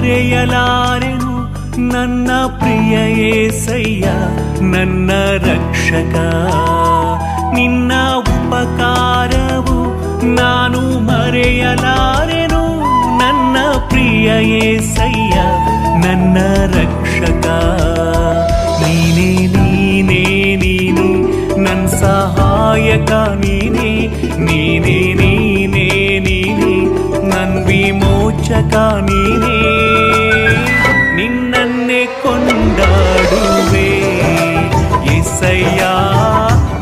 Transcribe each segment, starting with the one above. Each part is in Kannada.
ಮರೆಯಲಾರೆನು ನನ್ನ ಪ್ರಿಯ ಯೇಸಯ್ಯ ನನ್ನ ರಕ್ಷಕ. ನಿನ್ನ ಉಪಕಾರವು ನಾನು ಮರೆಯಲಾರೆನು ನನ್ನ ಪ್ರಿಯ ಯೇಸಯ್ಯ ನನ್ನ ರಕ್ಷಕ. ನೀನೇ ನೀನೇ ನೀನೇ ನನ್ನ ಸಹಾಯಕ, ನೀನೇ ನೀನೇ ನೀನೇ ನೀನೇ ನನ್ನ ವಿಮೋಚಕ, ನೀನೇ ನಿನ್ನನ್ನೇ ಕೊಂಡಾಡುವೆ ಯೇಸಯ್ಯ,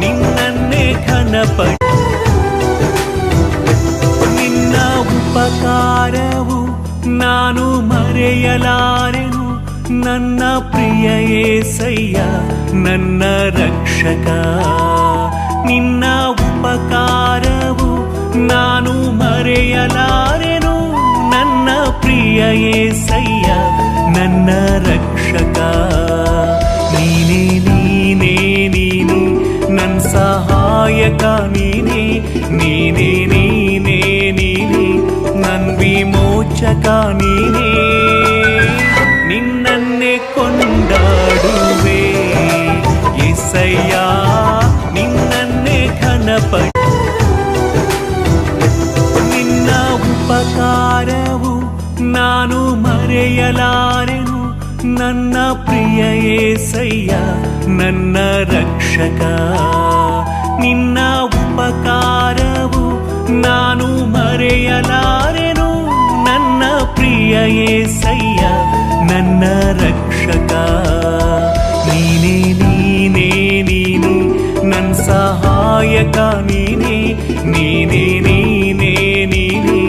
ನಿನ್ನನ್ನೇ ಘನಪಡಿ. ನಿನ್ನ ಉಪಕಾರವು ನಾನು ಮರೆಯಲಾರೆನು ನನ್ನ ಪ್ರಿಯ ಯೇಸಯ್ಯ ನನ್ನ ರಕ್ಷಕ. ನಿನ್ನ ಉಪಕಾರವು ನಾನು ಮರೆಯಲಾರೆನು ನನ್ನ ಪ್ರಿಯ ಯೇಸಯ್ಯ ನನ್ನ ರಕ್ಷಕ. ನೀನೇ ನೀನೇ ನೀನೇ ನನ್ನ ಸಹಾಯಕ, ನೀನೇ ನೀನೇ ನೀನೇ ನೀನೇ ನನ್ನ ವಿಮೋಚಕ, ನೀನೇ ನಿನ್ನನ್ನೇ ಕೊಂಡಾಡುವೆ ಯೇಸಯ್ಯ, ನಿನ್ನನ್ನೇ ಘನಪಡಿ. ನಿನ್ನ ಉಪಕಾರವು ನಾನು ಮರೆಯಲಾರೆನು ನನ್ನ ಪ್ರಿಯ ಯೇಸಯ್ಯ ನನ್ನ ರಕ್ಷಕ. ನಿನ್ನ ಉಪಕಾರವು ನಾನು ಮರೆಯಲಾರೆನು ನನ್ನ ಪ್ರಿಯ ಯೇಸಯ್ಯ ನನ್ನ ರಕ್ಷಕ. ನೀನೇ ನೀನೇ ನೀನೇ ನನ್ನ ಸಹಾಯಕ, ನೀನೇ ನೀನೇ ನೀನೇ ನೀನೇ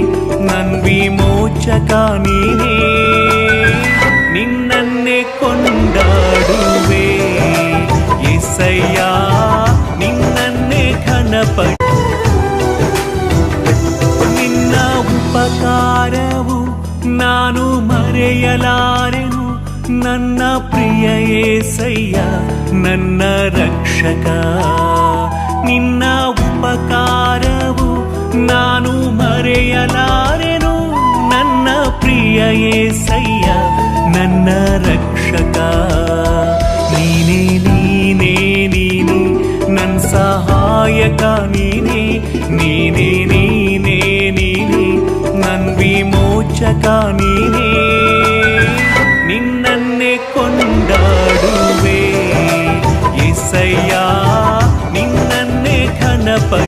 ನನ್ನ ವಿಮೋಚಕ, ನೀನೇ ನಿನ್ನನ್ನೇ ಕೊಂಡಾಡುವೆ ಯೇಸಯ್ಯ, ನಿನ್ನನ್ನೇ ಘನಪಡಿ. ನಿನ್ನ ಉಪಕಾರವು ನಾನು ಮರೆಯಲಾರೆನು ನನ್ನ ಪ್ರಿಯ ಯೇಸಯ್ಯ ನನ್ನ ರಕ್ಷಕ. ನಿನ್ನ ಉಪಕಾರವು ನಾನು ಮರೆಯಲಾರೆನು ನನ್ನ ಪ್ರಿಯ ಯೇಸಯ್ಯ ನನ್ನ ರಕ್ಷಕ. ನೀನೇ ನೀನೇ ನೀನೇ ನನ್ನ ಸಹಾಯಕ, ನೀ